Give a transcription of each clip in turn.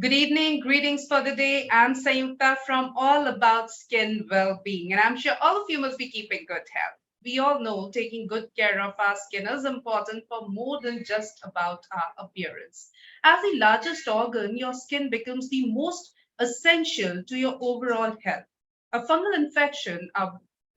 Good evening, greetings for the day. I'm Sayukta from All About Skin Well-Being, and I'm sure all of you must be keeping good health. We all know taking good care of our skin is important for more than just about our appearance. As the largest organ, your skin becomes the most essential to your overall health. A fungal infection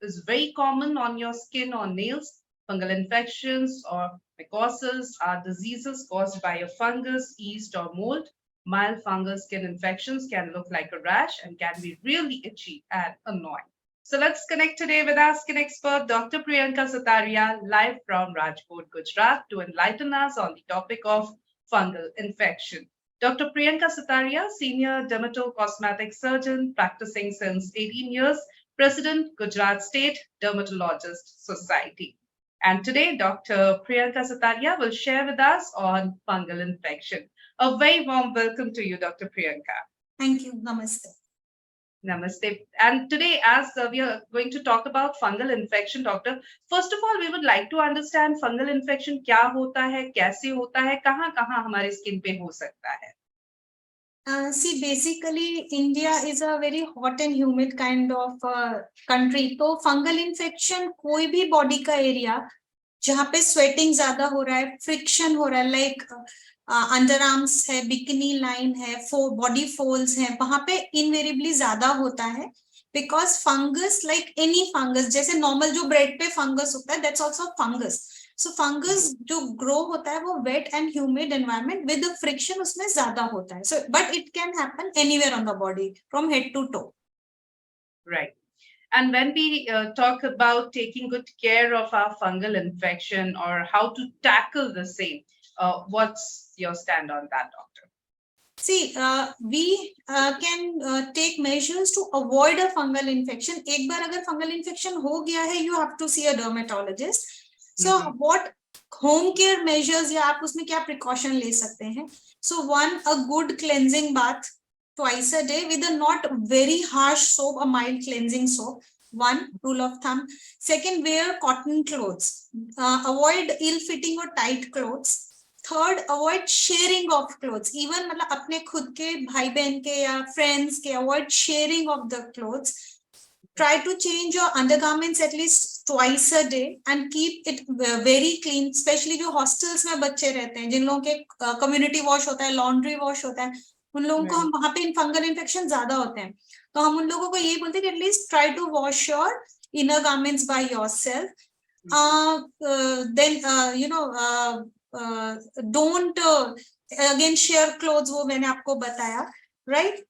is very common on your skin or nails. Fungal infections or mycosis are diseases caused by a fungus, yeast, or mold. Mild fungal skin infections can look like a rash and can be really itchy and annoying. So let's connect today with our skin expert, Dr. Priyanka Sataria, live from Rajkot, Gujarat, to enlighten us on the topic of fungal infection. Dr. Priyanka Sataria, Senior Dermatocosmetic Surgeon, practicing since 18 years, President, Gujarat State Dermatologist Society. And today, Dr. Priyanka Sataria will share with us on fungal infection. A very warm welcome to you, Dr. Priyanka. Thank you. Namaste. Namaste. And today, as we are going to talk about fungal infection, doctor, first of all, we would like to understand fungal infection क्या होता है, कैसे होता है, कहाँ-कहाँ हमारे skin पे हो सकता है? See, basically, India is a very hot and humid kind of country. तो fungal infection कोई भी body का area जहाँ पे sweating ज्यादा हो रहा है, friction हो रहा है, like underarms है, bikini line है, body folds है, वहाँ पे invariably ज्यादा होता है. Because fungus, like any fungus, जैसे normal जो bread पे fungus होता है, that's also fungus. So fungus जो grow होता है वो wet and humid environment with the friction उसमें ज्यादा होता है. So but it can happen anywhere on the body from head to toe. Right. And when we talk about taking good care of our fungal infection or how to tackle the same, what's your stand on that, doctor? See, we can take measures to avoid a fungal infection. एक बार अगर fungal infection हो गया है, you have to see a dermatologist. So what home care measures या आप उसमें क्या precaution ले सकते हैं? So one, a good cleansing bath twice a day with a not very harsh soap, a mild cleansing soap. One rule of thumb. Second, wear cotton clothes. Avoid ill-fitting or tight clothes. Third, avoid sharing of clothes. Even मतलब अपने खुद के भाई बहन के या friends के, avoid sharing of the clothes. Try to change your undergarments at least twice a day and keep it very clean. Especially जो hostels में बच्चे रहते हैं, जिन लोगों के community wash होता है, laundry wash होता है, उन लोगों को हम वहां पे fungal infection ज्यादा होते हैं. तो हम उन लोगों को ये बोलते हैं कि at least try to wash your inner garments by yourself. Then don't again share clothes, वो मैंने आपको बताया, right?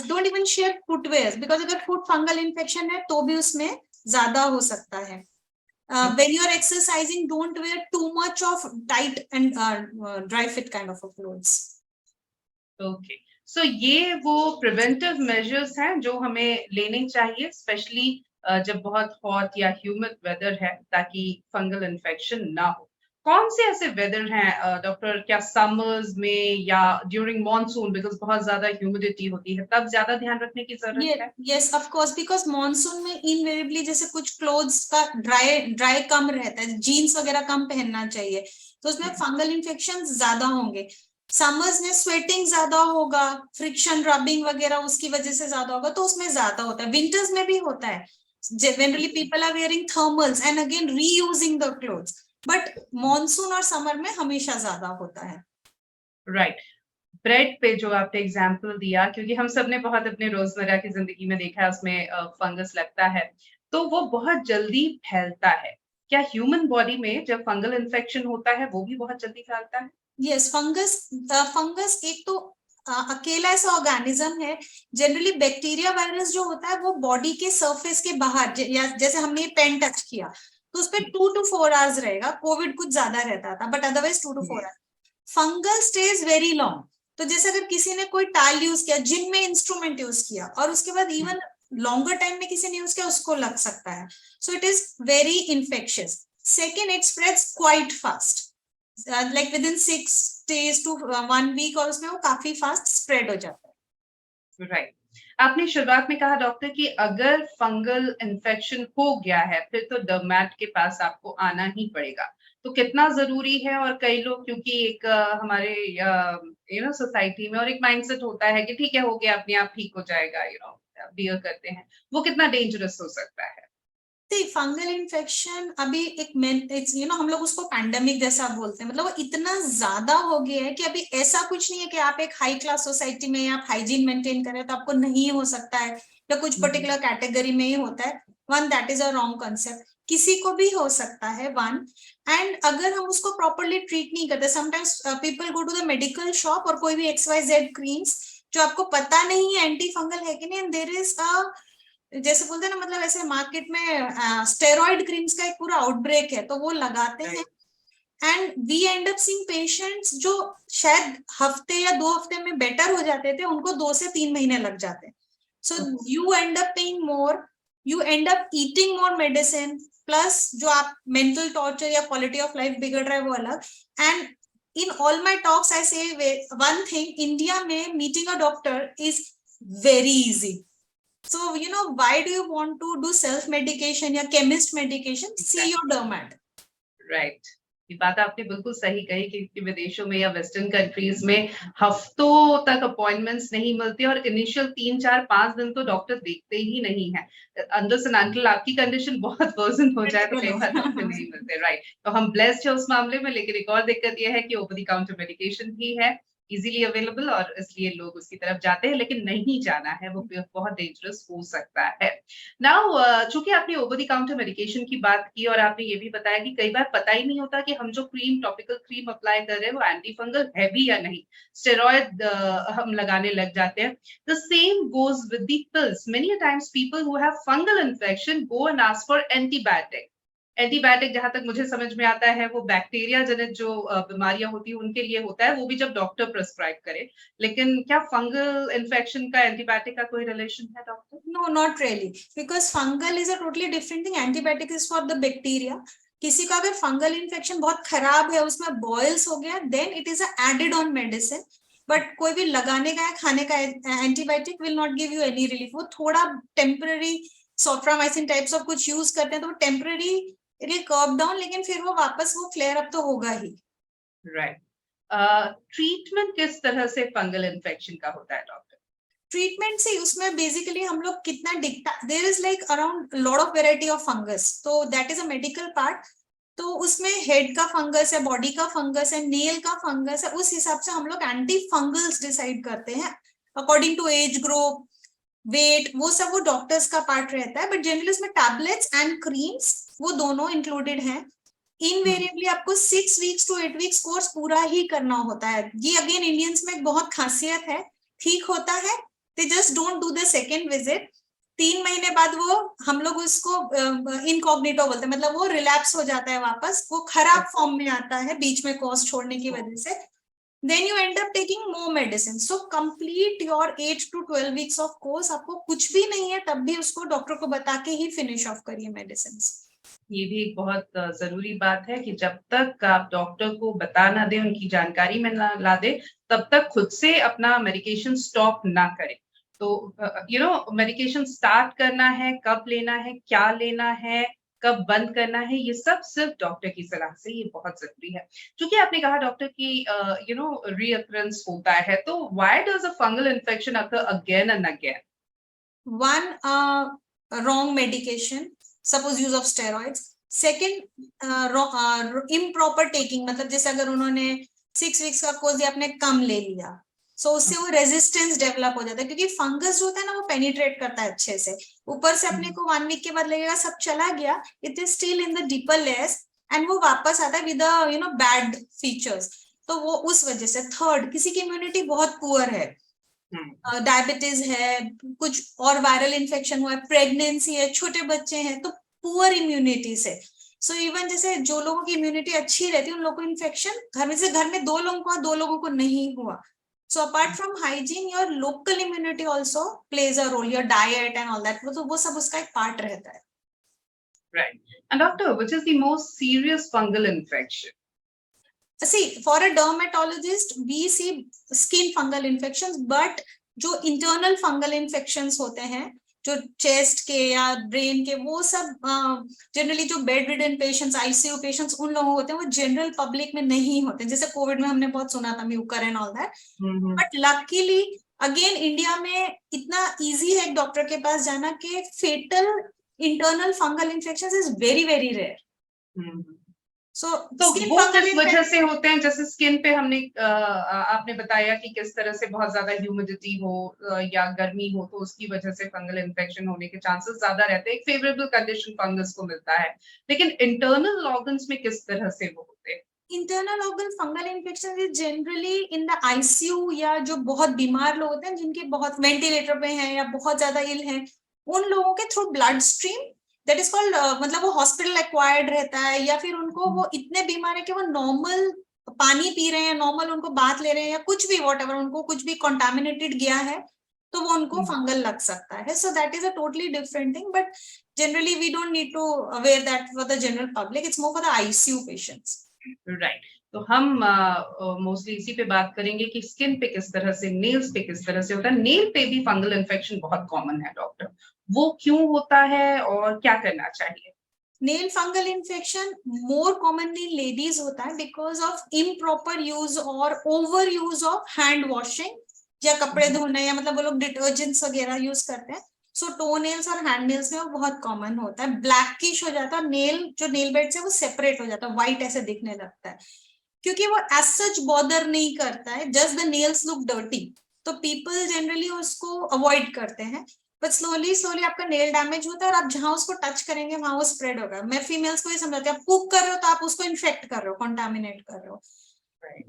Don't even share footwear because अगर foot fungal infection है तो भी उसमें ज्यादा हो सकता है. When you are exercising, don't wear too much of tight and dry fit kind of clothes. Okay. So ये वो preventive measures हैं जो हमें लेने चाहिए, especially जब बहुत hot या humid weather है, ताकि fungal infection ना हो. कौन से ऐसे वेदर हैं डॉक्टर, क्या समर्स में या ड्यूरिंग मॉनसून, बिकॉज बहुत ज्यादा ह्यूमिडिटी होती है, तब ज्यादा ध्यान रखने की जरूरत है? Yes, of course, because monsoon में इनवेरिएबली जैसे कुछ क्लोथ्स का ड्राई कम रहता है, जीन्स वगैरह कम पहनना चाहिए, तो उसमें फंगल इन्फेक्शन ज्यादा होंगे. समर्स में स्वेटिंग ज्यादा होगा, फ्रिक्शन रबिंग वगैरह उसकी वजह से ज्यादा होगा, तो उसमें ज्यादा होता है. विंटर्स में भी होता है, generally people are wearing thermals and again reusing the clothes, but monsoon और समर में हमेशा ज्यादा होता है. राइट. ब्रेड पे जो आपने एग्जाम्पल दिया, क्योंकि हम सब ने बहुत अपने रोजमर्रा की जिंदगी में देखा है उसमें फंगस लगता है, तो वो बहुत जल्दी फैलता है. क्या ह्यूमन बॉडी में जब फंगल इन्फेक्शन होता है वो भी बहुत जल्दी फैलता है? यस, फंगस एक तो अकेला ऐसा ऑर्गेनिज्म है. जनरली बैक्टीरिया वायरस जो होता है वो बॉडी के सरफेस के बाहर, या जैसे हमने पेन टच किया तो उस पर 2 to 4 आवर्स रहेगा. कोविड कुछ ज्यादा रहता था, but otherwise 2 to 4 hours. Fungal stage very long. तो जैसे अगर किसी ने कोई टाल यूज किया, जिम में इंस्ट्रूमेंट यूज किया, और उसके बाद इवन लॉन्गर टाइम में किसी ने यूज किया, उसको लग सकता है. सो it is very infectious. Second, it spreads quite fast, like within 6 days to 1 week, और उसमें वो काफी फास्ट स्प्रेड हो जाता है. राइट. आपने शुरुआत में कहा डॉक्टर कि अगर फंगल इन्फेक्शन हो गया है फिर तो डर्मेट के पास आपको आना ही पड़ेगा. तो कितना जरूरी है। और कई लोग क्योंकि एक हमारे सोसाइटी में और एक माइंडसेट होता है कि ठीक है हो गया अपने आप ठीक हो जाएगा, बियर करते हैं, वो कितना डेंजरस हो सकता है। फंगल इन्फेक्शन अभी हम लोग उसको पैंडेमिक जैसा बोलते हैं, मतलब वो इतना ज्यादा हो गया है कि अभी ऐसा कुछ नहीं है कि आप एक हाई क्लास सोसाइटी में आप हाइजीन मेंटेन करें तो आपको नहीं हो सकता है, या कुछ पर्टिकुलर कैटेगरी में ही होता है। One, that is a wrong concept, किसी को भी हो सकता है वन। एंड अगर हम उसको प्रॉपरली ट्रीट नहीं करते, sometimes people go to the medical shop और कोई भी XYZ क्रीम्स जो आपको पता नहीं है एंटी फंगल है कि नहीं, एंड देयर इज अ, जैसे बोलते हैं ना, मतलब ऐसे मार्केट में स्टेरॉइड क्रीम्स का एक पूरा आउटब्रेक है तो वो लगाते हैं। And we end up seeing patients जो शायद हफ्ते या 2 हफ्ते में बेटर हो जाते थे, उनको 2 से 3 महीने लग जाते हैं। So you and up paying more, you and up eating more medicine, plus जो आप मेंटल टॉर्चर या क्वालिटी ऑफ लाइफ बिगड़ रहा है वो अलग। And in all my talks आई से वन थिंग, इंडिया में meeting a doctor is very easy. So, why do you want to do self-medication या chemist medication? See your dermat. Right, ये बात आपने बिल्कुल सही कही कि विदेशों में या वेस्टर्न कंट्रीज में हफ्तों तक अपॉइंटमेंट्स नहीं मिलती और इनिशियल 3 4 5 दिन तो डॉक्टर देखते ही नहीं है। अंदर से अंकल आपकी कंडीशन बहुत वर्सन हो जाए तो कई बार डॉक्टर नहीं मिलते। राइट, तो हम ब्लेस्ड है उस मामले में, लेकिन एक और दिक्कत यह है कि ओवर द काउंटर मेडिकेशन भी है इजीली अवेलेबल और इसलिए लोग उसकी तरफ जाते हैं, लेकिन नहीं जाना है, वो बहुत डेंजरस हो सकता है। नाउ चूंकि आपने ओवर द काउंटर मेडिकेशन की बात की और आपने ये भी बताया कि कई बार पता ही नहीं होता कि हम जो टॉपिकल क्रीम अप्लाई कर रहे हैं वो एंटी फंगल है भी या नहीं, स्टेरॉइड हम लगाने लग जाते हैं। The same goes with the pills, many times people who have fungal infection go and ask for antibiotic. Antibiotic जहां तक मुझे समझ में आता है वो बैक्टीरिया जनित जो बीमारियां होती है उनके लिए होता है, वो भी जब डॉक्टर प्रिस्क्राइब करे। लेकिन क्या फंगल इन्फेक्शन का एंटीबायोटिक का कोई रिलेशन है doctor? No, not really, because fungal is a totally different thing. Antibiotic is for the bacteria. किसी का अगर फंगल इन्फेक्शन बहुत खराब है, उसमें बॉयल्स हो गया, then it is added on medicine. But कोई भी लगाने का है, खाने का antibiotic will not give you any relief. वो थोड़ा टेम्पररी सॉफ्रामाइसिन टाइप्स ऑफ कुछ यूज करते हैं तो temporary it will curb down, लेकिन फिर वो वापस वो फ्लेयर अप तो होगा ही। राइट, ट्रीटमेंट किस तरह से फंगल इन्फेक्शन का होता है डॉक्टर? ट्रीटमेंट से उसमें बेसिकली हम लोग कितना दिखता, there is like around lot of variety of fungus, तो that is a medical part. तो उसमें हेड का फंगस है, बॉडी का फंगस है, नेल का फंगस है, उस हिसाब से हम लोग एंटी फंगल्स डिसाइड करते हैं according to age group, weight, वो सब वो डॉक्टर्स का पार्ट रहता है। बट जनरली उसमें टैबलेट्स एंड क्रीम्स वो दोनों इंक्लूडेड हैं। इनवेरिएबली आपको 6 वीक्स to 8 वीक्स कोर्स पूरा ही करना होता है। ये अगेन इंडियंस में एक बहुत खासियत है, ठीक होता है, they just don't do the second visit. 3 महीने बाद वो हम लोग उसको इनकॉग्निटो बोलते हैं, मतलब वो रिलैप्स हो जाता है वापस, वो खराब फॉर्म में आता है बीच में कोर्स छोड़ने की वजह से। then you end up taking more medicine. So complete your 8 to 12 weeks of course. आपको कुछ भी नहीं है तब भी उसको डॉक्टर को बता के ही फिनिश ऑफ करिए मेडिसिन। ये भी एक बहुत जरूरी बात है कि जब तक आप डॉक्टर को बता ना दे, उनकी जानकारी में ना ला दे, तब तक खुद से अपना मेडिकेशन स्टॉप ना करें। तो मेडिकेशन स्टार्ट करना है, कब लेना है, क्या लेना है, कब बंद करना है, ये सब सिर्फ डॉक्टर की सलाह से, ये बहुत जरूरी है। क्योंकि आपने कहा डॉक्टर की रीअकरेंस होता है, तो why does a fungal infection occur again and again? One, wrong medication, suppose use of steroids. Second, improper taking, मतलब जैसे अगर उन्होंने 6 वीक्स का कोर्स दिया, आपने कम ले लिया, सो उससे वो रेजिस्टेंस डेवलप हो जाता है, क्योंकि फंगस जो होता है ना वो पेनिट्रेट करता है अच्छे से, ऊपर से अपने को 1 वीक के बाद लगेगा सब चला गया, it is still in the deeper layers and वो वापस आता है विद बैड फीचर्स। तो वो उस वजह से। थर्ड, किसी की इम्यूनिटी बहुत पुअर है, डायबिटीज है, कुछ और वायरल इन्फेक्शन हुआ है, प्रेगनेंसी है, छोटे बच्चे हैं, तो पुअर इम्यूनिटी से। सो इवन जैसे जो लोगों की इम्यूनिटी अच्छी रहती है उन लोगों को इन्फेक्शन घर में 2 लोगों को 2 लोगों को नहीं हुआ। So apart from hygiene, your local immunity also plays a role, your diet and all that, तो वो सब उसका एक पार्ट रहता है। Right. And doctor, which is the most serious fungal infection? See, for a dermatologist, we see skin fungal infections, but जो internal fungal infections होते हैं जो चेस्ट के या ब्रेन के, वो सब जनरली जो bedridden patients, ICU patients, उन लोगों होते हैं, वो जनरल पब्लिक में नहीं होते, जैसे कोविड में हमने बहुत सुना था Mucor and all that. But luckily again India में इतना इजी है एक डॉक्टर के पास जाना कि fatal internal fungal infection is very very rare. So, तो skin वो fungal किस वजह से होते हैं? जैसे स्किन पे हमने आपने बताया कि किस तरह से बहुत ज्यादा ह्यूमिडिटी हो या गर्मी हो तो उसकी वजह से फंगल इन्फेक्शन होने के चांसेस ज्यादा रहते हैं, एक फेवरेबल कंडीशन फंगस को मिलता है, लेकिन इंटरनल ऑर्गन्स में किस तरह से वो होते हैं? Internal organ fungal infection is generally in the ICU, या जो बहुत बीमार लोग होते हैं जिनके बहुत वेंटिलेटर पे हैं या बहुत ज्यादा इल हैं, उन लोगों के through blood stream, that is called, मतलब वो हॉस्पिटल एक्वायर्ड रहता है, या फिर उनको वो इतने बीमार है कि वो नॉर्मल पानी पी रहे हैं, नॉर्मल उनको बात ले रहे हैं, या कुछ भी वॉटएवर, उनको कुछ भी कॉन्टामिनेटेड गया है तो वो उनको फंगल लग सकता है। So that is a totally different thing, but generally we don't need to aware that for the general public, it's more for the ICU patients. Right, तो हम मोस्टली इसी पे बात करेंगे कि स्किन पे किस तरह से, नेल्स पे किस तरह से होता है। नेल पे भी फंगल इन्फेक्शन बहुत कॉमन है डॉक्टर, वो क्यों होता है और क्या करना चाहिए? Nail fungal infection more commonly ladies होता है बिकॉज ऑफ इम्प्रॉपर यूज और over use of hand washing या कपड़े धोने, या मतलब वो लोग डिटर्जेंट्स वगैरह यूज करते हैं। सो टो नेल्स और हैंड नेल्स में वो बहुत कॉमन होता है, ब्लैकिश हो जाता है नेल, जो नेल बेड से वो सेपरेट हो जाता है, व्हाइट ऐसे दिखने लगता है, क्योंकि वो एज सच बॉदर नहीं करता है, just the nails look dirty, तो पीपल जनरली उसको अवॉइड करते हैं। बट स्लोली स्लोली आपका नेल डैमेज होता है और आप जहां उसको टच करेंगे वहां वो स्प्रेड होगा। मैं फीमेल्स को ये समझाती हूँ, आप कुक कर रहे हो तो आप उसको इन्फेक्ट कर रहे हो, कॉन्टामिनेट कर रहे हो।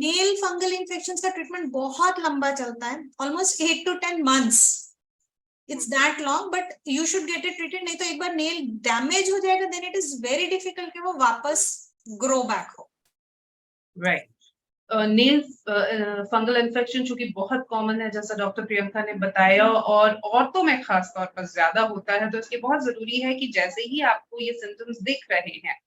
नेल फंगल इन्फेक्शन का ट्रीटमेंट बहुत लंबा चलता है, almost 8 to 10 months, it's that long, but you should get it treated, नहीं तो एक बार नेल डैमेज हो जाएगा then it is very difficult कि वो वापस ग्रो बैक हो। राइट, नेल फंगल इन्फेक्शन चूंकि बहुत कॉमन है, जैसा डॉक्टर प्रियंका ने बताया, और औरतों में खास तौर पर ज्यादा होता है, तो इसके बहुत जरूरी है कि जैसे ही आपको ये सिम्टम्स दिख रहे हैं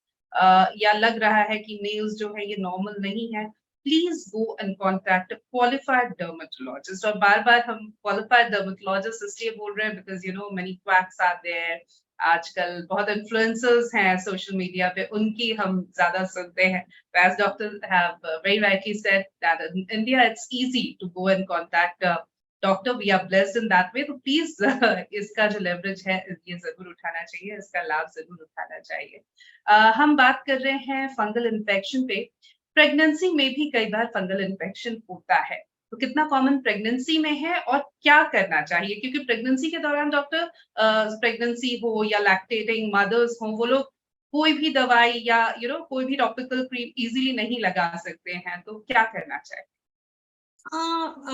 या लग रहा है कि नेल्स जो है ये नॉर्मल नहीं है, please go and contact qualified dermatologist. और बार बार हम क्वालिफाइड डर्मेटोलॉजिस्ट इसलिए बोल रहे हैं because you know many quacks are there, आजकल बहुत इन्फ्लुएंसर्स हैं सोशल मीडिया पे, उनकी हम ज्यादा सुनते हैं। As doctors have very rightly said that in India it's easy to go and contact a doctor. We are blessed in that way. तो please इसका जो leverage है ये जरूर उठाना चाहिए, इसका लाभ जरूर उठाना चाहिए। हम बात कर रहे हैं फंगल इन्फेक्शन पे। प्रेगनेंसी में भी कई बार फंगल इन्फेक्शन होता है, तो कितना कॉमन प्रेगनेंसी में है और क्या करना चाहिए? क्योंकि प्रेगनेंसी के दौरान डॉक्टर, प्रेगनेंसी हो या लैक्टेटिंग मदर्स हो, वो लोग कोई भी दवाई या कोई भी टॉपिकल क्रीम इजीली नहीं लगा सकते हैं, तो क्या करना चाहिए?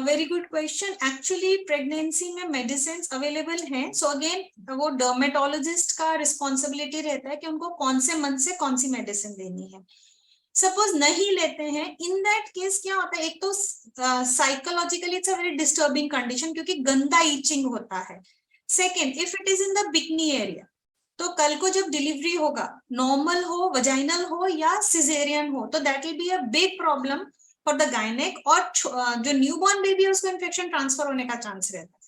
Very good question. Actually pregnancy में मेडिसिन अवेलेबल हैं, सो अगेन वो डर्मेटोलॉजिस्ट का रिस्पॉन्सिबिलिटी रहता है कि उनको कौन से मंथ से कौन सी मेडिसिन देनी है। सपोज नहीं लेते हैं, इन दैट केस क्या होता है, एक तो psychologically it's a very disturbing condition क्योंकि गंदा ईचिंग होता है। Second, if it is in the bikini area, तो कल को जब डिलीवरी होगा, नॉर्मल हो, वजाइनल हो या सिजेरियन हो, तो that will be a big problem for the gynaec, और जो न्यूबॉर्न बेबी है उसको इन्फेक्शन ट्रांसफर होने का चांस रहता है।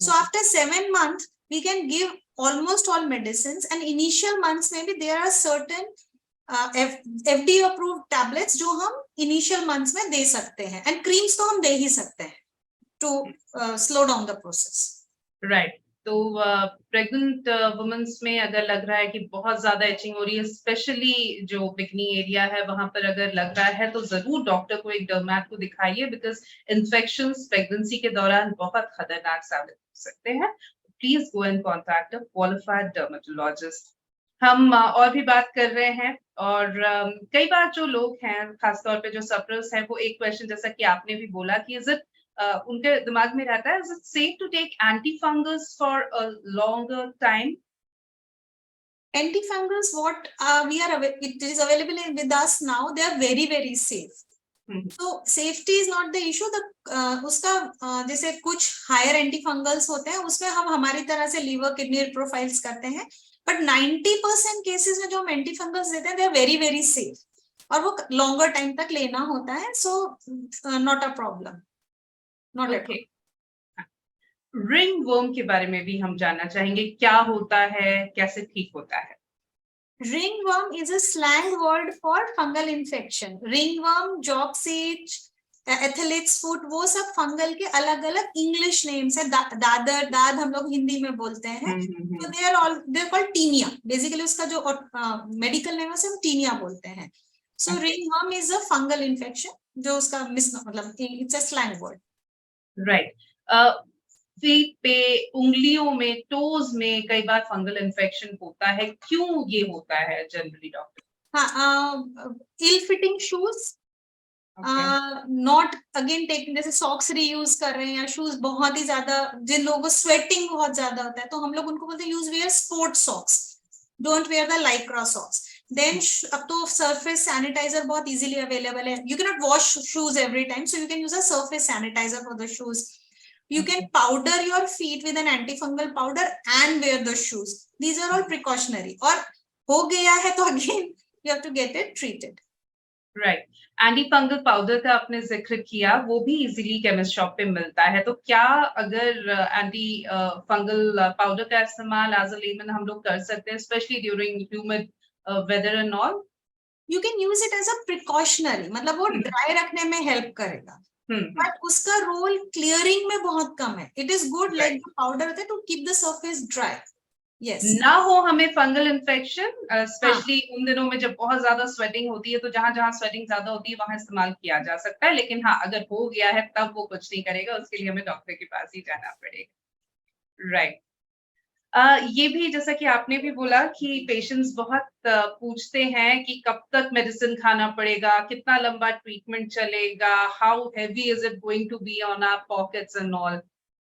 So after 7 months we can give almost all medicine, and initial months में भी there are certain FDA approved tablets जो हम इनिशियल मंथ्स में दे सकते हैं, एंड क्रीम्स तो हम दे ही सकते हैं to slow down the process. Right, तो प्रेग्नेंट वुमेन्स में अगर लग रहा है कि बहुत ज्यादा इचिंग हो रही है, स्पेशली जो बिकनी एरिया है वहां पर अगर लग रहा है, तो जरूर डॉक्टर को, एक डर्मैट को दिखाइए, बिकॉज इन्फेक्शंस प्रेगनेंसी के दौरान बहुत खतरनाक साबित हो सकते हैं। Please go and contact a qualified dermatologist. हम और भी बात कर रहे हैं, और कई बार जो लोग हैं, खासतौर पे जो सफरर्स हैं, वो एक क्वेश्चन जैसा कि आपने भी बोला कि इज इट उनके दिमाग में रहता है, is it safe to take antifungals for a longer time? Antifungals, what it is available with us now, they are very very safe. So safety is not the issue. उसका जैसे कुछ higher antifungals होते हैं, उसमें हम हमारी तरह से लीवर किडनी प्रोफाइल्स करते हैं, बट 90% केसेस में जो हम एंटीफंगल्स देते हैं, they are very very safe, और वो लॉन्गर टाइम तक लेना होता है, so not a problem, not at all. Ringworm के बारे में भी हम जानना चाहेंगे, क्या होता है, कैसे ठीक होता है? Ringworm is a slang word for fungal infection. Ringworm, jock sitch, athletes foot, वो सब फंगल के अलग अलग इंग्लिश नेम्स है. दादर, दाद हम लोग हिंदी में बोलते हैं. तो they are called tinea. Basically उसका जो मेडिकल नेम है उसे हम टीनिया बोलते हैं. So ringworm is a fungal infection, जो उसका मतलब it's a slang word. Right. Feet पे, उंगलियों में, टोज में कई बार फंगल इन्फेक्शन होता है. क्यों ये होता है जनरली डॉक्टर? हाँ, ill fitting shoes, not again taking, जैसे सॉक्स रीयूज कर रहे हैं या शूज बहुत ही ज्यादा, जिन लोगों को स्वेटिंग बहुत ज्यादा होता है तो हम लोग उनको बोलते हैं use wear sports socks, don't wear the lycra socks. Then अब तो सरफेस सैनिटाइजर बहुत इजीली अवेलेबल है. You can not wash shoes every time, so you can use a surface sanitizer for the shoes. You can powder your feet with an antifungal powder and wear the shoes. These are all precautionary. और हो गया है तो again you have to get it treated. Right. Anti fungal powder का आपने जिक्र किया, वो भी इजीली केमिस्ट शॉप पे मिलता है. तो क्या अगर एंटी फंगल पाउडर का इस्तेमाल एज अ लेमन हम लोग कर सकते हैं, specially during humid weather and all? You can use it as a precautionary, मतलब वो ड्राई रखने में हेल्प करेगा, बट उसका रोल क्लियरिंग में बहुत कम है. It is good like powder होता है to keep the surface dry. Yes, ना हो हमें फंगल इन्फेक्शन, स्पेशली उन दिनों में जब बहुत ज्यादा स्वेटिंग होती है, तो जहां जहां स्वेटिंग ज्यादा होती है वहां इस्तेमाल किया जा सकता है. लेकिन हाँ, अगर हो गया है तब वो कुछ नहीं करेगा, उसके लिए हमें डॉक्टर के पास ही जाना पड़ेगा. राइट. ये भी जैसा कि आपने भी बोला कि पेशेंट्स बहुत पूछते हैं कि कब तक मेडिसिन खाना पड़ेगा, कितना लंबा ट्रीटमेंट चलेगा, how heavy is it going to be on our pockets and all.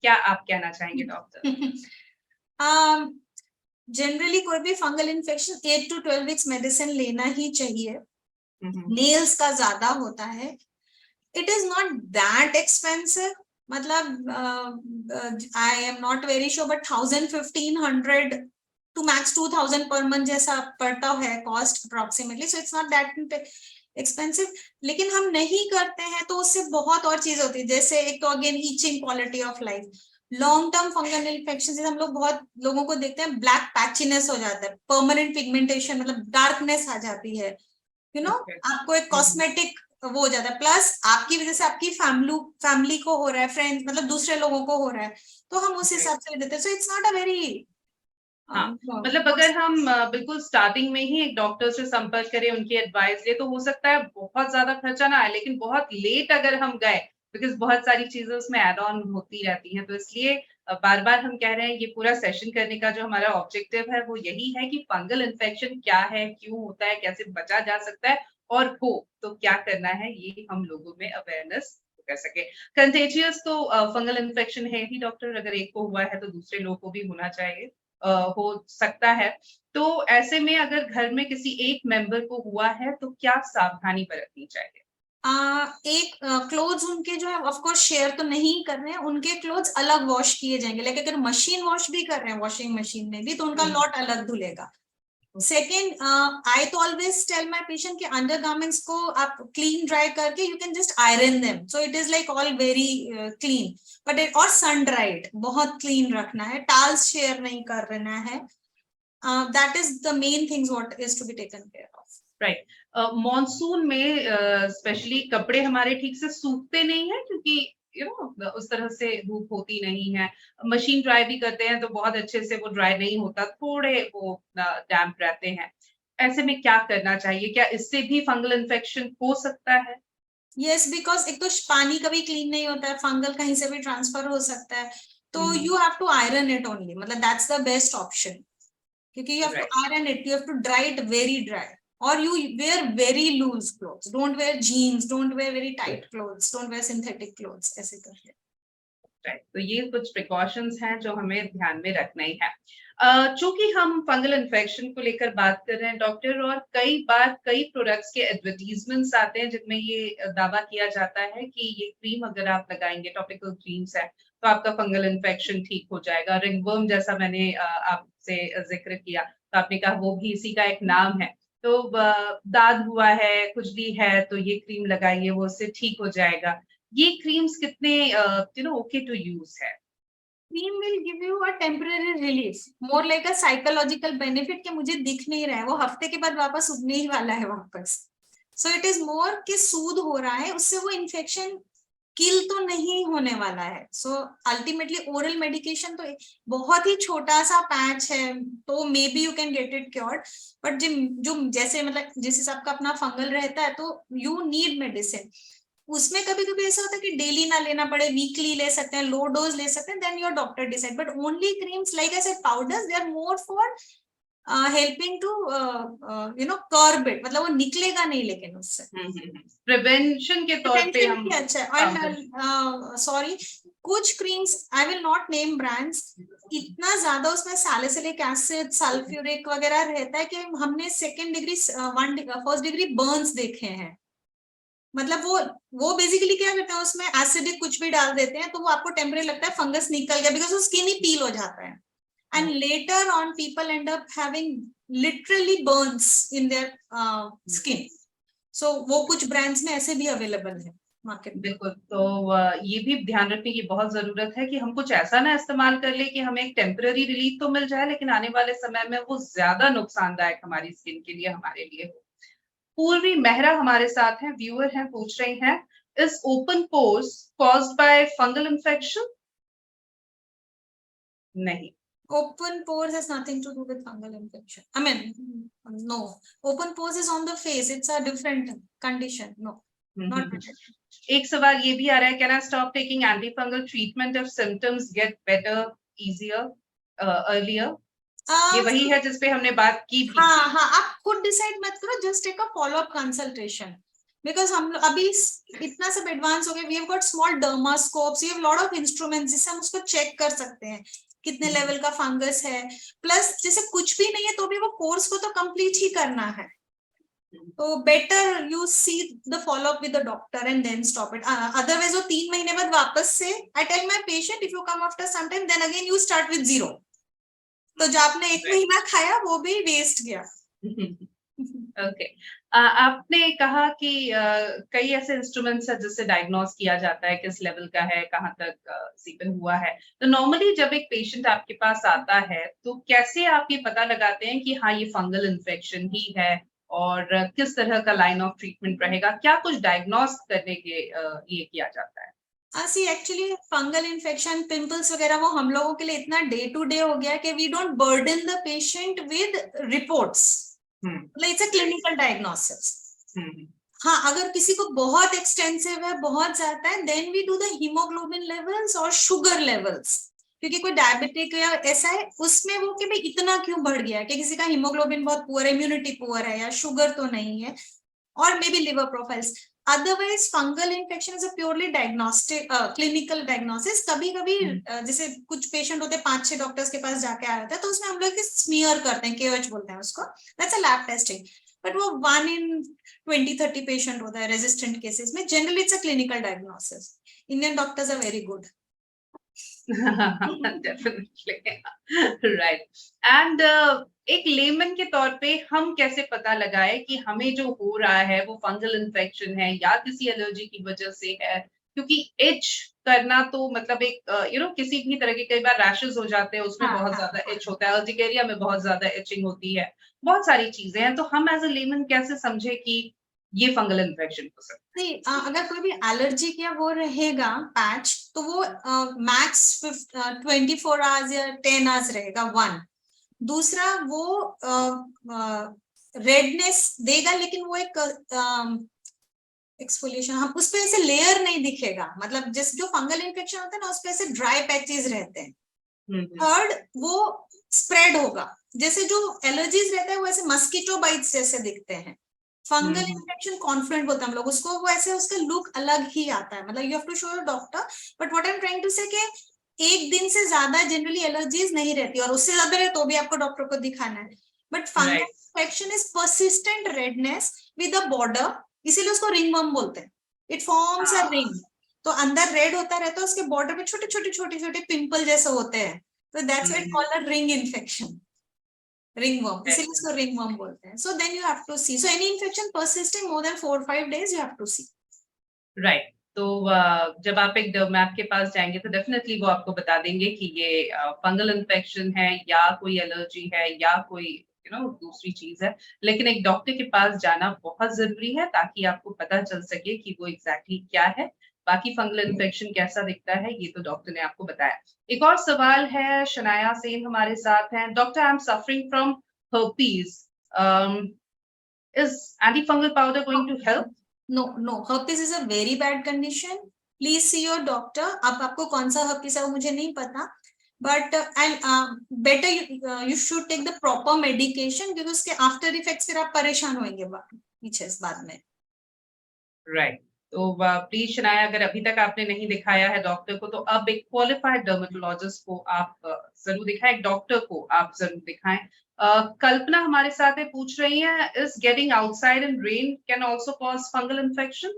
क्या आप कहना चाहेंगे डॉक्टर? जनरली कोई भी fungal infection 8 to 12 weeks medicine लेना ही चाहिए. नेल्स का ज्यादा होता है. It is not that expensive, मतलब I am not very sure, but 1,000-1,500 to max 2,000 पर मंथ जैसा पड़ता है cost approximately. So it's not that expensive. लेकिन हम नहीं करते हैं तो उससे बहुत और चीज होती है, जैसे एक तो again itching, quality of life. Long term fungal infection हम लोग बहुत लोगों को देखते हैं, ब्लैक पैचीनेस हो जाता है, परमानेंट पिगमेंटेशन, मतलब डार्कनेस आ जाती है. यू नो, आपको एक कॉस्मेटिक वो हो जाता है. प्लस आपकी वजह से आपकी फैमिली को हो रहा है, फ्रेंड्स, मतलब दूसरे लोगों को हो रहा है, तो हम उस हिसाब से देते हैं. सो इट्स नॉट अ वेरी, हाँ, मतलब अगर हम बिल्कुल स्टार्टिंग में ही एक डॉक्टर से संपर्क करें, उनकी एडवाइस ले, तो हो सकता है बहुत ज्यादा खर्चा ना आए. लेकिन बहुत लेट अगर हम गए, बिकॉज बहुत सारी चीजें उसमें एड ऑन होती रहती हैं, तो इसलिए बार बार हम कह रहे हैं, ये पूरा सेशन करने का जो हमारा ऑब्जेक्टिव है वो यही है कि फंगल इन्फेक्शन क्या है, क्यों होता है, कैसे बचा जा सकता है, और हो तो क्या करना है, ये हम लोगों में अवेयरनेस कर सके. कंटेजियस तो फंगल इन्फेक्शन है ही डॉक्टर, अगर एक को हुआ है तो दूसरे लोगों को भी होना चाहिए, हो सकता है. तो ऐसे में अगर घर में किसी एक मेंबर को हुआ है तो क्या सावधानी बरतनी चाहिए? एक क्लोथ्स उनके जो है ऑफ कोर्स शेयर तो नहीं कर रहे हैं, उनके क्लोथ्स अलग वॉश किए जाएंगे. लाइक अगर मशीन वॉश भी कर रहे हैं वॉशिंग मशीन में भी, तो उनका लॉट अलग धुलेगा. सेकेंड, आई तो ऑलवेज टेल माई पेशेंट कि अंडर गार्मेंट्स को आप क्लीन ड्राई करके you can just iron them, so it is like all very clean. But it और सन ड्राइड बहुत क्लीन रखना है, टाल्स शेयर नहीं कर रहना है. That is the main things what is to be taken care of. Right. Monsoon में specially कपड़े हमारे ठीक से सूखते नहीं है, क्योंकि यू नो उस तरह से धूप होती नहीं है. मशीन ड्राई भी करते हैं तो बहुत अच्छे से वो ड्राई नहीं होता, थोड़े वो डैम्प रहते हैं. ऐसे में क्या करना चाहिए? क्या इससे भी फंगल इन्फेक्शन हो सकता है? यस, बिकॉज एक तो पानी कभी क्लीन नहीं होता है, फंगल कहीं से भी ट्रांसफर हो सकता है. तो you have to iron it only, मतलब दैट्स द बेस्ट ऑप्शन, क्योंकि you have to iron it, you have to dry it very dry. Or you wear very loose clothes. Don't wear jeans. Don't wear very tight clothes. Don't wear synthetic clothes. ऐसे करके. Right. तो ये कुछ precautions हैं जो हमें ध्यान में रखना ही है. चूंकि हम फंगल इन्फेक्शन को लेकर बात कर रहे हैं डॉक्टर, और कई बार कई प्रोडक्ट्स के एडवर्टीजमेंट्स आते हैं जिनमें ये दावा किया जाता है कि ये क्रीम अगर आप लगाएंगे, टॉपिकल क्रीम्स है, तो आपका फंगल इन्फेक्शन ठीक हो जाएगा. रिंगवर्म जैसा मैंने आपसे जिक्र किया, तो आपने कहा वो भी इसी का एक नाम है. तो दाद हुआ है, खुजली है, तो ये क्रीम लगाइए, वो उससे ठीक हो जाएगा. ये क्रीम्स कितने ओके टू यूज है? cream will give you a temporary relief, more like a psychological benefit कि मुझे दिख नहीं रहा है, वो हफ्ते के बाद वापस उगने ही वाला है वापस. So it is more कि सूद हो रहा है, उससे वो इन्फेक्शन किल तो नहीं होने वाला है. सो अल्टीमेटली ओरल मेडिकेशन तो बहुत ही छोटा सा पैच है, तो may be you can get it cured. But जो जैसे मतलब जिस हिसाब का अपना फंगल रहता है, तो यू नीड मेडिसिन. उसमें कभी कभी ऐसा होता है कि डेली ना लेना पड़े, वीकली ले सकते हैं, लो डोज ले सकते हैं, then your doctor decide. But only creams like I said powders, they are more for helping to curb it, मतलब वो निकलेगा नहीं लेकिन उससे प्रिवेंशन के तौर पे Prevention हम भी अच्छा है. एंड सॉरी, कुछ creams, I will not name brands, इतना ज्यादा उसमें सैलिसिलिक एसिड, सल्फ्यूरिक वगैरह रहता है कि हमने second degree first degree Burns देखे हैं. मतलब वो बेसिकली क्या करते हैं, उसमें एसिडिक कुछ भी डाल देते हैं, तो वो आपको टेम्परेरी लगता है फंगस निकल गया, बिकॉज वो स्किन ही पील हो जाता है. And later on people end up having literally burns in their skin. So वो कुछ ब्रांड्स में ऐसे भी अवेलेबल है मार्केट में. बिल्कुल. तो ये भी ध्यान रखने की बहुत जरूरत है कि हम कुछ ऐसा ना इस्तेमाल कर ले कि हमें एक टेम्पररी रिलीफ तो मिल जाए, लेकिन आने वाले समय में वो ज्यादा नुकसानदायक हमारी स्किन के लिए, हमारे लिए हो. पूर्वी मेहरा हमारे साथ हैं, व्यूअर हैं, पूछ रही हैं, is open pores caused by fungal infection? नहीं. Open pores has nothing to do with fungal infection. I mean, no. Open pores is on the face. It's a different condition. No, not related. एक सवाल ये भी आ रहा है, can I stop taking anti fungal treatment if symptoms get better easier earlier? ये वही है जिस पे हमने बात की भी. हाँ हाँ, आप खुद डिसाइड मत करो, just take a follow up consultation. Because हम अभी इतना सब एडवांस हो गया, we have got small dermoscopes, we have lot of instruments जिससे हम उसको चेक कर सकते हैं कितने लेवल का फंगस है. प्लस जैसे कुछ भी नहीं है तो भी वो कोर्स को तो कंप्लीट ही करना है. तो better you see the follow up with the doctor and then stop it. Otherwise वो 3 महीने बाद वापस से, I tell my patient, if you come after some time then again you start with 0. तो जो आपने 1 महीना खाया वो भी वेस्ट गया. ओके. आपने कहा कि कई ऐसे इंस्ट्रूमेंट्स है जिससे डायग्नोस किया जाता है किस लेवल का है, कहाँ तक सीपन हुआ है. तो नॉर्मली जब एक पेशेंट आपके पास आता है तो कैसे आप ये पता लगाते हैं कि हाँ ये फंगल इन्फेक्शन ही है, और किस तरह का लाइन ऑफ ट्रीटमेंट रहेगा? क्या कुछ डायग्नोस करने के लिए किया जाता है? सी एक्चुअली फंगल इन्फेक्शन, पिंपल्स वगैरह वो हम लोगों के लिए इतना डे टू डे हो गया कि we don't burden the patient with reports. मतलब इट्स अ क्लिनिकल डायग्नोसिस. हाँ, अगर किसी को बहुत एक्सटेंसिव है, बहुत ज्यादा है, then we do the haemoglobin levels और शुगर लेवल्स. क्योंकि कोई डायबिटिक या ऐसा है, उसमें वो कि भाई इतना क्यों बढ़ गया, कि किसी का हीमोग्लोबिन बहुत पुअर है, इम्यूनिटी पुअर है, या शुगर तो नहीं है, और may be liver profiles. Otherwise fungal infection is a purely diagnostic clinical diagnosis. कभी कभी जैसे कुछ पेशेंट होते हैं 5-6 डॉक्टर्स के पास जाके आए होते हैं, तो उसमें हम लोग स्मीयर करते हैं, केएच बोलते हैं उसको, that's a lab testing. But वो 1 in 20-30 पेशेंट होता है रेजिस्टेंट केसेस में. Generally it's a clinical diagnosis. Indian doctors are very good. Definitely. Right. And एक लेमन के तौर पे हम कैसे पता लगाए कि हमें जो हो रहा है वो फंगल इन्फेक्शन है या किसी एलर्जी की वजह से है? क्योंकि इच करना तो मतलब एक किसी भी तरह के, कई बार रैशेस हो जाते हैं, उसमें बहुत ज्यादा इच होता है, अर्टिकेरिया में बहुत ज्यादा इचिंग होती है, बहुत सारी चीजें हैं. तो हम एज अ लेमन कैसे समझे कि ये फंगल इन्फेक्शन हो सकता है? अगर कोई भी एलर्जी का वो रहेगा पैच, तो वो मैक्स 24 आवर्स या 10 आवर्स रहेगा, 1. दूसरा, वो रेडनेस देगा, लेकिन वो एक एक्सफोलिएशन, हम उस पे ऐसे लेयर नहीं दिखेगा. मतलब जैसे जो फंगल इन्फेक्शन होता है ना, उस पे ऐसे ड्राई पैचेस रहते हैं. थर्ड, वो स्प्रेड होगा. जैसे जो एलर्जीज रहता है वो ऐसे मस्कीटो बाइट्स जैसे दिखते हैं. फंगल इन्फेक्शन कॉन्फ्रेंट बोलते हैं हम लोग उसको, वो ऐसे उसका लुक अलग ही आता है. मतलब you have to show your doctor. But what I am trying to say कि 1 दिन से ज्यादा जनरली एलर्जीज नहीं रहती, और उससे ज्यादा रहे तो भी आपको डॉक्टर को दिखाना है. But fungal infection is persistent redness with a border, इसीलिए उसको रिंगवर्म बोलते हैं. It forms a ring. तो अंदर रेड होता रहता है, उसके बॉर्डर पे छोटे छोटे पिंपल जैसे होते हैं. तो that's why it called a ring infection, ringworm, इसीलिए इसको रिंगवर्म बोलते हैं. So then you have to see. So any infection persisting more than 4-5 days, you have to see. Right. तो जब आप एक डर्मैट के पास जाएंगे तो डेफिनेटली वो आपको बता देंगे कि ये फंगल इन्फेक्शन है या कोई एलर्जी है या कोई दूसरी चीज है। लेकिन एक डॉक्टर के पास जाना बहुत जरूरी है ताकि आपको पता चल सके कि वो एग्जैक्टली क्या है। बाकी फंगल इन्फेक्शन कैसा दिखता है ये तो डॉक्टर ने आपको बताया। एक और सवाल है, शनाया सेन हमारे साथ हैं। Doctor, I am suffering from herpes. Is antifungal powder going to help? No, herpes is a very bad condition. Please see your doctor. अब आपको कौन सा herpes है वो मुझे नहीं पता, but and better you should take the proper medication, क्योंकि उसके after effects फिर आप परेशान होंगे पीछे बाद में। Right. तो प्लीज शनाया, अगर अभी तक आपने नहीं दिखाया है डॉक्टर को तो अब एक क्वालिफाइड डर्मेटोलॉजिस्ट को आप जरूर दिखाएं, एक डॉक्टर को आप जरूर दिखाएं। कल्पना हमारे साथ है, पूछ रही है, is getting outside in rain can also cause fungal infection?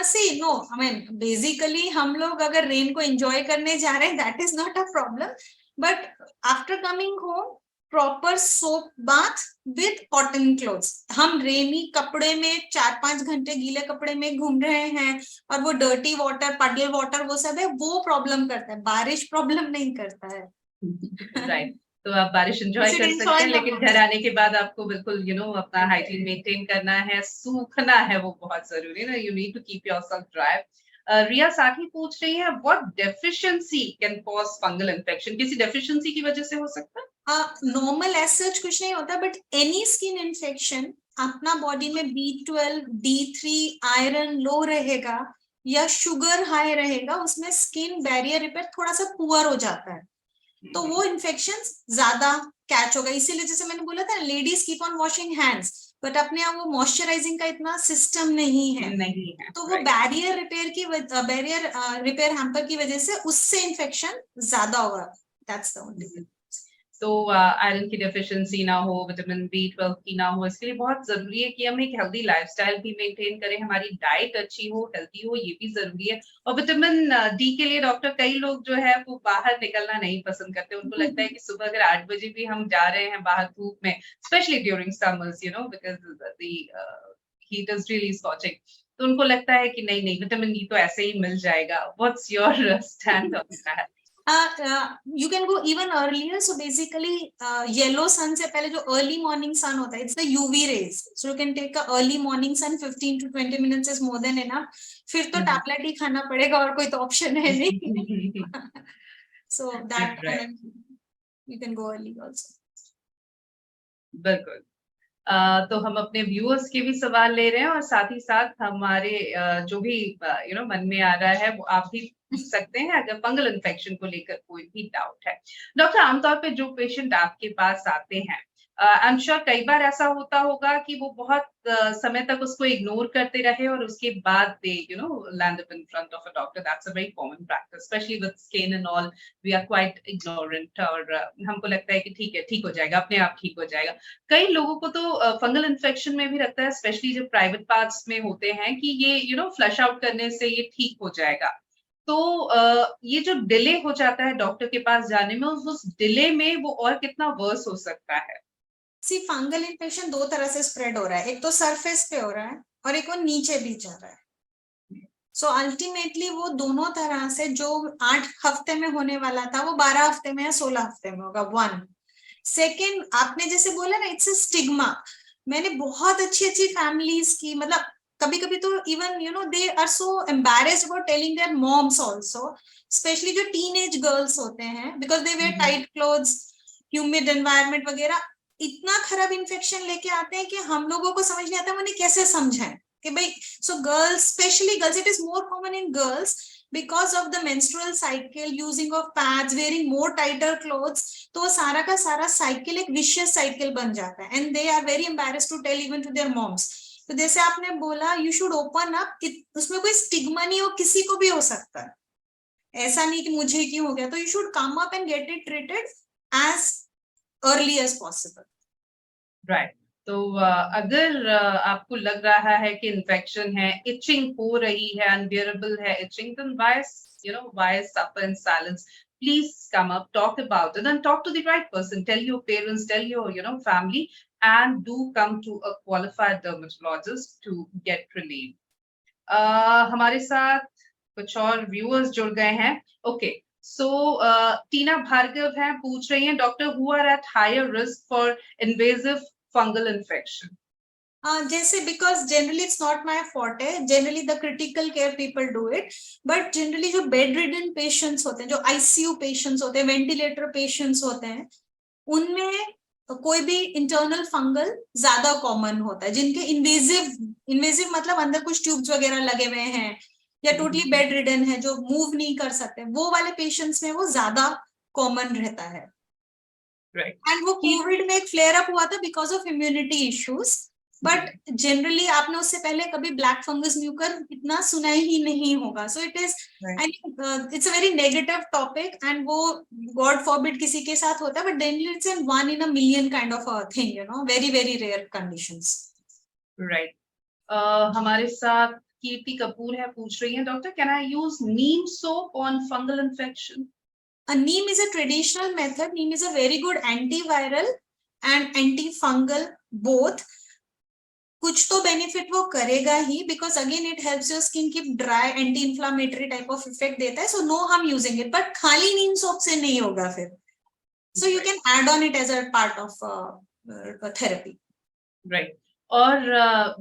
See, no, I mean, basically हम लोग अगर रेन को एंजॉय करने जा रहे हैं, that is not a problem, but after coming home, proper soap bath with cotton clothes. हम रेनी कपड़े में 4-5 घंटे गीले कपड़े में घूम रहे हैं और वो डर्टी वाटर, पडल वाटर, वो सब है, वो प्रॉब्लम करता है, बारिश प्रॉब्लम नहीं करता है। राइट तो आप बारिश एंजॉय कर सकते हैं, लेकिन घर आने के बाद आपको बिल्कुल अपना हाइजीन मेंटेन करना है, सूखना है, वो बहुत जरूरी है ना। You need to keep yourself dry. Riya Sathi पूछ रही है, what deficiency can cause fungal infection? किसी डेफिशिएंसी की वजह से हो सकता है? नॉर्मल एज सच कुछ नहीं होता, बट एनी स्किन इन्फेक्शन, अपना बॉडी में B12, D3, आयरन लो रहेगा या शुगर हाई रहेगा, उसमें स्किन बैरियर रिपेयर थोड़ा सा पुअर हो जाता है, तो वो इन्फेक्शन ज्यादा कैच होगा। इसीलिए जैसे मैंने बोला था, ladies keep on washing hands, but अपने यहाँ वो मॉइस्चराइजिंग का इतना सिस्टम नहीं है, तो वो बैरियर रिपेयर हैम्पर की वजह से उससे इन्फेक्शन ज्यादा होगा। That's the only. तो आयरन की डेफिशिएंसी ना हो, विटामिन B12 की ना हो, इसके लिए बहुत जरूरी है कि हम एक हेल्दी लाइफस्टाइल भी मेंटेन करें, हमारी डाइट अच्छी हो, हेल्दी हो, ये भी जरूरी है। और विटामिन D के लिए डॉक्टर, कई लोग जो है वो बाहर निकलना नहीं पसंद करते, उनको लगता है कि सुबह अगर 8 बजे भी हम जा रहे हैं बाहर धूप में, specially during summers because the heat is really scorching, तो उनको लगता है कि नहीं नहीं, विटामिन D तो ऐसे ही मिल जाएगा। What's your stand on that? You can go even earlier. So basically, yellow sun से पहले जो early morning sun होता है, it's the UV rays. So you can take a early morning sun, 15 to 20 minutes is more than enough. फिर तो tablet ही खाना पड़ेगा और कोई तो ऑप्शन है नहीं। So that you can go early also. बिल्कुल। तो हम अपने व्यूअर्स के भी सवाल ले रहे हैं और साथ ही साथ हमारे जो भी मन में आ रहा है वो आप भी पूछ सकते हैं अगर फंगल इन्फेक्शन को लेकर कोई भी डाउट है। डॉक्टर, आमतौर पे जो पेशेंट आपके पास आते हैं, आई एम श्योर कई बार ऐसा होता होगा कि वो बहुत समय तक उसको इग्नोर करते रहे और उसके बाद they land up in front of a doctor. That's a very common practice, especially with skin and all. We are quite ignorant और हमको लगता है कि ठीक है, ठीक हो जाएगा, अपने आप ठीक हो जाएगा। कई लोगों को तो फंगल इन्फेक्शन में भी लगता है, स्पेशली जो प्राइवेट पार्ट्स में होते हैं, कि ये फ्लश आउट करने से ये ठीक हो जाएगा। तो ये जो डिले हो जाता है डॉक्टर के पास जाने में, उस डिले में वो और कितना वर्स हो सकता है? फंगल इन्फेक्शन दो तरह से स्प्रेड हो रहा है, एक तो सरफेस पे हो रहा है और एक वो नीचे भी जा रहा है। सो अल्टीमेटली वो दोनों तरह से, जो 8 हफ्ते में होने वाला था वो 12 हफ्ते में या 16 हफ्ते में होगा। 1 सेकेंड, आपने जैसे बोला ना, इट्स अ स्टिग्मा। मैंने बहुत अच्छी फैमिलीज की, मतलब कभी कभी तो even they are so embarrassed about telling their moms also, specially जो टीनेज गर्ल्स होते हैं, because they wear tight clothes, humid environment वगैरह, इतना खराब इन्फेक्शन लेके आते हैं कि हम लोगों को समझ नहीं आता उन्हें कैसे समझाएं कि भाई। So girls, specially girls, it is more common in girls because of the menstrual cycle, using of pads, wearing more tighter clothes, तो सारा का सारा साइकिल एक विशियस साइकिल बन जाता है, and they are very embarrassed to tell even to their moms. तो जैसे आपने बोला, यू शुड ओपन अप, उसमें कोई स्टिग्मा नहीं हो, किसी को भी हो सकता है, ऐसा नहीं कि मुझे क्यों हो गया। तो you should come up and get it treated as early as possible. Right. तो अगर आपको लग रहा है कि इन्फेक्शन है, इचिंग हो रही है, अनबियरेबल है etching, then why suffer in silence? Please come up, talk about it, and talk to the right person. Tell your parents, tell your family, and do come to a qualified dermatologist to get relief. हमारे साथ कुछ और viewers जुड़ गए हैं। Okay, सो टीना भार्गव हैं, पूछ रही हैं doctor who are at higher risk for invasive fungal infection. जैसे because generally it's not my forte, generally the critical care people do it, but generally जो बेड रिडन पेशेंट्स होते हैं, जो आईसीयू पेशेंट्स होते हैं, वेंटिलेटर पेशेंट्स होते हैं, उनमें कोई भी इंटरनल फंगल ज्यादा कॉमन होता है, जिनके इन्वेजिव मतलब अंदर कुछ ट्यूब्स वगैरह लगे हुए हैं या टोटली बेड रिडन है, जो मूव नहीं कर सकते, वो वाले पेशेंट्स में वो ज्यादा कॉमन रहता है। एंड वो कोविड में एक फ्लेयर अप हुआ था because of immunity issues, but generally आपने उससे पहले कभी ब्लैक फंगस म्यूकर इतना सुना ही नहीं होगा। So it is, I think it's a very negative topic, and वो गॉड फॉरबिड किसी के साथ होता है, but generally it's an 1 in a million kind of a thing, you know, very very rare conditions. Right. हमारे साथ कीर्ति कपूर है, पूछ रही है doctor can I use neem soap on fungal infection? Neem is a traditional method. Neem is a very good antiviral and antifungal both. कुछ तो benefit वो करेगा ही, because again it helps your skin keep dry, anti inflammatory type of effect देता है, so no हम using it, but खाली neem soap से नहीं होगा फिर, so you can add on it as a part of therapy. Right. और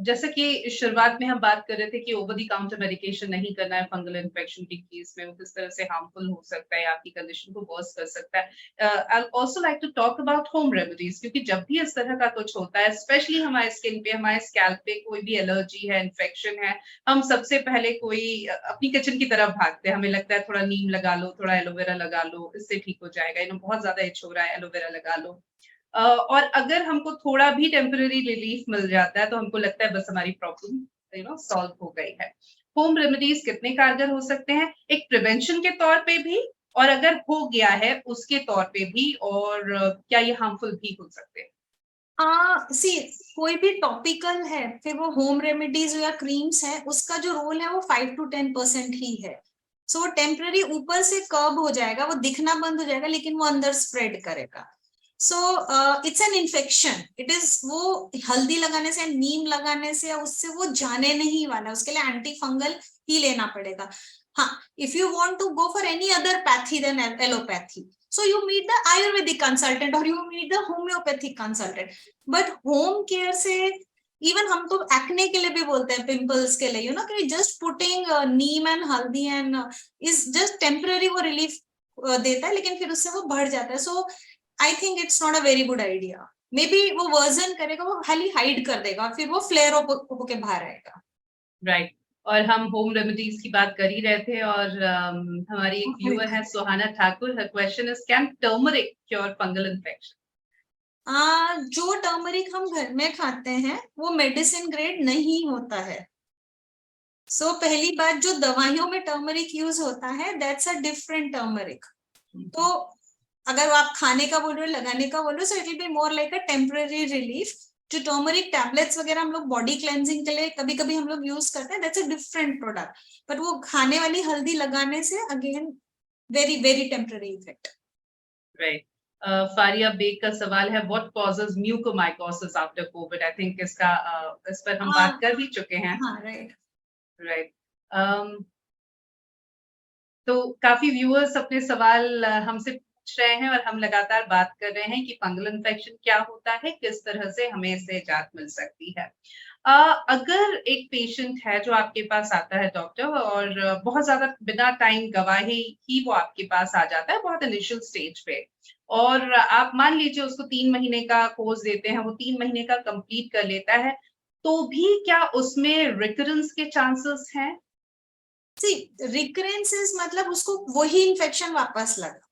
जैसा कि शुरुआत में हम बात कर रहे थे कि ओवर द काउंटर मेडिकेशन नहीं करना है फंगल इन्फेक्शन के केस में, वो किस तरह से हार्मफुल हो सकता है, आपकी कंडीशन को वर्स कर सकता है। I also like to talk about home remedies, क्योंकि जब भी इस तरह का कुछ होता है, स्पेशली हमारे स्किन पे, हमारे स्कैल्प पे कोई भी एलर्जी है, इन्फेक्शन है, हम सबसे पहले कोई अपनी किचन की तरफ भागते हैं। हमें लगता है थोड़ा नीम लगा लो, थोड़ा एलोवेरा लगा लो, इससे ठीक हो जाएगा, बहुत ज्यादा इच हो रहा है, एलोवेरा लगा लो। और अगर हमको थोड़ा भी टेम्पररी रिलीफ मिल जाता है तो हमको लगता है बस हमारी प्रॉब्लम सॉल्व हो गई है। होम रेमेडीज कितने कारगर हो सकते हैं, एक प्रिवेंशन के तौर पे भी, और अगर हो गया है उसके तौर पे भी, और क्या ये हार्मफुल भी हो सकते हैं? सी, कोई भी टॉपिकल है, फिर वो होम रेमेडीज या क्रीम्स है, उसका जो रोल है वो 5 to 10% ही है। सो टेम्पररी ऊपर से कर्ब हो जाएगा, वो दिखना बंद हो जाएगा, लेकिन वो अंदर स्प्रेड करेगा। So it's an infection, it is, वो हल्दी लगाने से, नीम लगाने से उससे वो जाने नहीं वाला, उसके लिए एंटी फंगल ही लेना पड़ेगा। हाँ, if you want to go for any other pathy then allopathy, so you meet the ayurvedic consultant or you meet the homeopathic consultant, but home care से even हम तो एक्ने के लिए भी बोलते हैं, पिंपल्स के लिए, यू नो, कि just putting neem and haldi and is just temporary, वो रिलीफ देता है, लेकिन फिर उससे वो बढ़ जाता है। So I think it's not a very good idea. Maybe वो वर्जन करेगा, वो खाली हाइड कर देगा, फिर वो फ्लेयर होके बाहर आएगा। राइट। और हम होम रेमेडीज की बात कर ही रहे थे, और हमारी एक व्यूअर है Suhana Thakur, her question is can turmeric cure fungal infection? जो टर्मरिक हम घर में खाते हैं वो मेडिसिन ग्रेड नहीं होता है। सो पहली बात, जो दवाइयों में टर्मरिक यूज होता है दैट्स अ डिफरेंट टर्मरिक। तो अगर आप खाने का बोल रहे हो, लगाने का बोल रहे हो, so it will be more like a temporary relief. जो टर्मरिक टैबलेट्स वगैरह हम लोग बॉडी क्लेंजिंग के लिए कभी कभी हम लोग यूज करते हैं, that's a different product, but वो खाने वाली हल्दी लगाने से again very very temporary effect. Right. Fariya Beg का सवाल है, what causes mucormycosis after COVID? I think इसका इस पर हम बात कर भी चुके हैं। राइट। राइट। तो काफी व्यूअर्स अपने सवाल हमसे पूछ रहे हैं, और हम लगातार बात कर रहे हैं कि फंगल इन्फेक्शन क्या होता है, किस तरह से हमें इससे निजात मिल सकती है। अगर एक पेशेंट है जो आपके पास आता है डॉक्टर, और बहुत ज्यादा बिना टाइम गवाए ही वो आपके पास आ जाता है, बहुत इनिशियल स्टेज पे, और आप मान लीजिए उसको 3 महीने का कोर्स देते हैं, वो 3 महीने का कंप्लीट कर लेता है, तो भी क्या उसमें रिकरेंस के चांसेस हैं? रिकरेंसेस मतलब उसको वही इन्फेक्शन वापस लगा,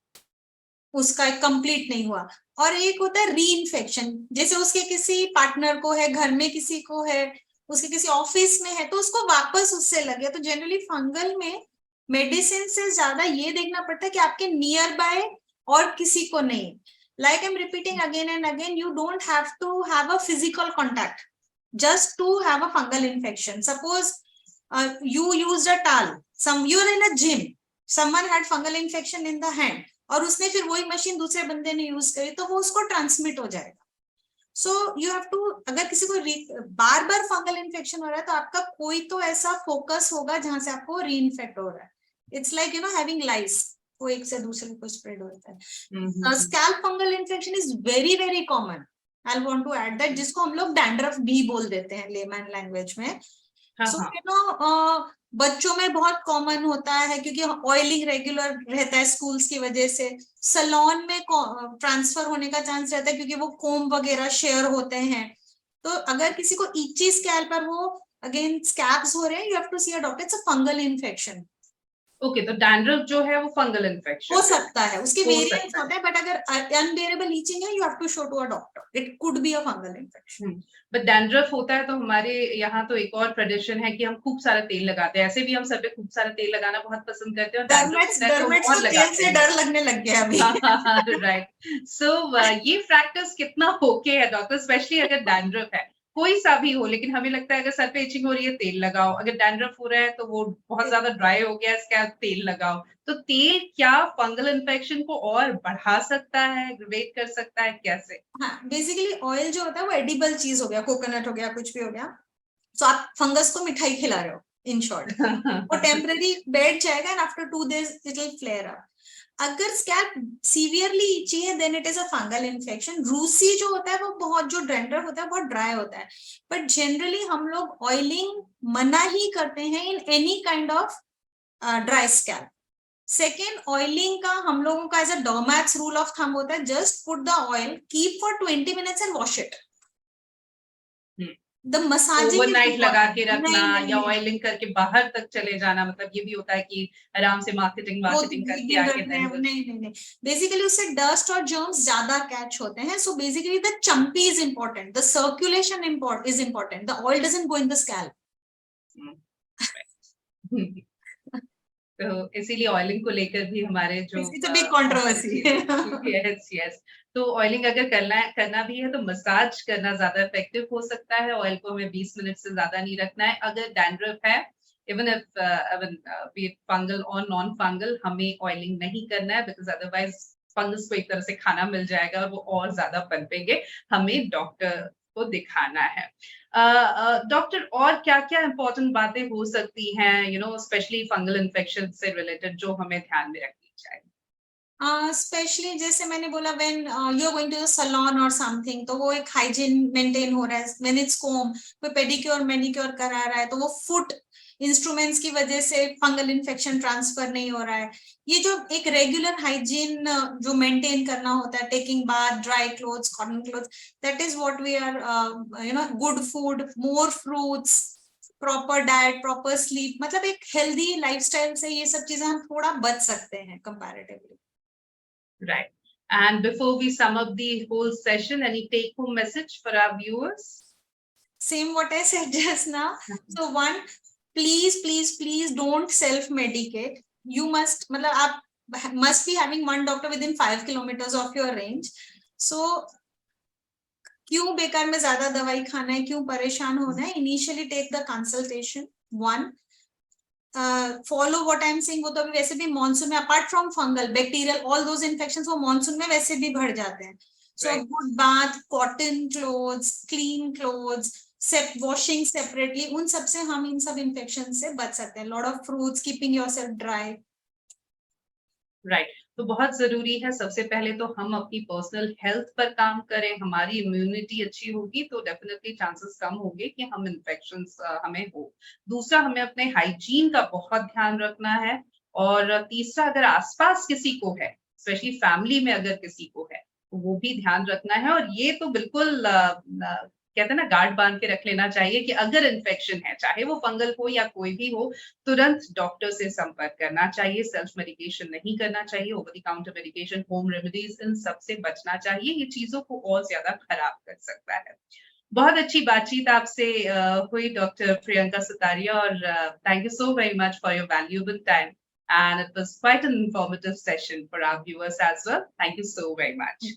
उसका कंप्लीट नहीं हुआ। और एक होता है री इन्फेक्शन, जैसे उसके किसी पार्टनर को है, घर में किसी को है, उसके किसी ऑफिस में है, तो उसको वापस उससे लगे। तो जनरली फंगल में मेडिसिन से ज्यादा ये देखना पड़ता है कि आपके नियर बाय और किसी को नहीं। Like I am repeating again and again, you don't have to have a physical contact just to have a fungal infection. Suppose you used a towel, you're in a gym, someone had fungal infection in the hand, और उसने फिर वही machine दूसरे बंदे ने use करी, तो वो उसको ट्रांसमिट हो जाएगा। सो यू हैव टू, अगर किसी को बार बार फंगल इन्फेक्शन हो रहा है तो आपका कोई तो ऐसा फोकस होगा जहां से आपको री इन्फेक्ट हो रहा है. इट्स लाइक हैविंग लाइस, वो एक से दूसरे को स्प्रेड होता है. Scalp fungal infection is very very common. I want to add that, जिसको हम लोग डैंड्रफ भी बोल देते हैं लेमैन लैंग्वेज में. सो बच्चों में बहुत कॉमन होता है क्योंकि ऑयलिंग रेगुलर रहता है स्कूल्स की वजह से. सलोन में ट्रांसफर होने का चांस रहता है क्योंकि वो कोम वगैरह शेयर होते हैं. तो अगर किसी को इची स्कैल्प पर वो अगेन स्कैब्स हो रहे हैं, you have to see a doctor. It's a fungal infection. Okay, तो डैंड्रफ जो है वो फंगल इन्फेक्शन हो सकता है, उसके हो वेरिएंट्स सकता है. होते हैं, बट अगर अनबेरेबल ईचिंग है, you have to show to a doctor. It could be a fungal infection. But dandruff होता है तो हमारे यहाँ तो एक और ट्रेडिशन है कि हम खूब सारा तेल लगाते हैं. ऐसे भी हम सर पे खूब सारा तेल लगाना बहुत पसंद करते हैं, और डैंड्रफ होता है तो डरमेट्स और को तेल लगाते से हैं. डर लगने लग गया अभी. राइट. सो ये प्रैक्टिस कितना ओके है डॉक्टर, स्पेशली अगर डैंड्रफ है कोई सा भी हो, लेकिन हमें लगता है अगर सर पे इचिंग हो रही है तेल लगाओ, अगर डैंड्रफ हो रहा है तो वो बहुत ज्यादा ड्राई हो गया है स्कैल्प, तेल लगाओ. तो तेल क्या फंगल इन्फेक्शन को और बढ़ा सकता है, एग्रवेट कर सकता है, कैसे? हाँ, बेसिकली ऑयल जो होता है वो एडिबल चीज हो गया, कोकोनट हो गया, कुछ भी हो गया. तो आप फंगस को मिठाई खिला रहे हो, इन शॉर्ट. वो टेम्पररी बैठ जाएगा and after 2 days it will flare up. अगर स्कैल्प सीवियरली इची है then it is a fungal infection. रूसी जो होता है वो बहुत, जो डेंड्रफ होता है बहुत ड्राई होता है. बट जनरली हम लोग ऑयलिंग मना ही करते हैं in any kind of dry scalp. Second, oiling का हम लोगों का as a dogmas rule of thumb होता है, just put the oil, keep for 20 minutes and wash it. The massaging overnight लगा के रखना नहीं, नहीं, या नहीं. ऑयलिंग करके बाहर तक चले जाना, मतलब ये भी होता है कि आराम से मार्केटिंग वो करके दिन आके रखने हैं, then नहीं, नहीं, नहीं. बेसिकली उससे डस्ट और जर्म्स ज्यादा कैच होते हैं. So basically the champi is important, the circulation is important, the oil doesn't go in the scalp. तो इसीलिए ऑयलिंग को लेकर भी हमारे जो it's a big controversy. Yes yes. तो ऑयलिंग अगर करना भी है तो मसाज करना ज्यादा इफेक्टिव हो सकता है. ऑयल को हमें 20 मिनट से ज्यादा नहीं रखना है. अगर डैंड्रफ है, even if B it fungal और नॉन फंगल, हमें ऑयलिंग नहीं करना है, बिकॉज अदरवाइज फंगस को एक तरह से खाना मिल जाएगा और वो और ज्यादा पनपेंगे. हमें डॉक्टर को दिखाना है. डॉक्टर, और क्या-क्या इम्पोर्टेंट बातें हो सकती हैं, स्पेशली फंगल इन्फेक्शन से रिलेटेड, जो हमें ध्यान में रखनी चाहिए? स्पेशली जैसे मैंने बोला, when you are going to the salon और समथिंग, तो वो एक हाइजीन मेंटेन हो रहा है. व्हेन इट्स कोम, कोई पेडिक्योर मैनिक्योर करा रहा है तो वो फुट इंस्ट्रूमेंट्स की वजह से फंगल इन्फेक्शन ट्रांसफर नहीं हो रहा है. ये जो एक रेगुलर हाइजीन जो मेंटेन करना होता है, taking bath, dry clothes, cotton clothes, that is what we are, good food, more fruits, proper diet, proper sleep, मतलब एक हेल्दी लाइफस्टाइल से ये सब चीजें हम थोड़ा बच सकते हैं comparatively. Right. And before we sum up the whole session, any take-home message for our viewers? Same what I said just now. So one, please don't self-medicate. You must, मतलब आप must be having one doctor within 5 kilometers of your range. So क्यों बेकार में ज्यादा दवाई खाना है, क्यों परेशान होना है? Initially take the consultation. One, follow what I am saying. वो तो अभी वैसे भी मॉनसून में, apart from fungal, bacterial, all those infections वो मॉनसून में वैसे भी बढ़ जाते हैं. So good bath, cotton clothes, clean clothes, washing separately, उन सब से हम इन सब इन्फेक्शन से बच सकते हैं. Lot of fruits, keeping yourself dry. Right. तो बहुत जरूरी है, सबसे पहले तो हम अपनी पर्सनल हेल्थ पर काम करें. हमारी इम्यूनिटी अच्छी होगी तो डेफिनेटली चांसेस कम होंगे कि हम इन्फेक्शंस हमें हो. दूसरा, हमें अपने हाइजीन का बहुत ध्यान रखना है. और तीसरा, अगर आसपास किसी को है, स्पेशली फैमिली में अगर किसी को है, तो वो भी ध्यान रखना है. और ये तो बिल्कुल कहते हैं ना, गार्ड बांध के रख लेना चाहिए कि अगर इन्फेक्शन है, चाहे वो फंगल हो या कोई भी हो, तुरंत डॉक्टर से संपर्क करना चाहिए. सेल्फ मेडिकेशन नहीं करना चाहिए. Over the counter medication, home remedies, इन सब से बचना चाहिए. ये चीजों को और ज्यादा खराब कर सकता है. बहुत अच्छी बातचीत आपसे हुई डॉक्टर प्रियंका सुतारिया, और thank you so very much for your valuable time, and it was quite an informative session for our viewers as well. Thank you so very much.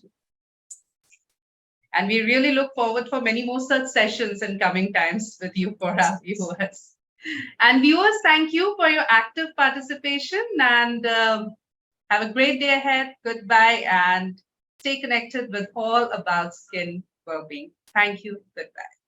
And we really look forward for many more such sessions in coming times with you for our viewers. And viewers, thank you for your active participation, and have a great day ahead. Goodbye, and stay connected with All About Skin well-being. Thank you. Goodbye.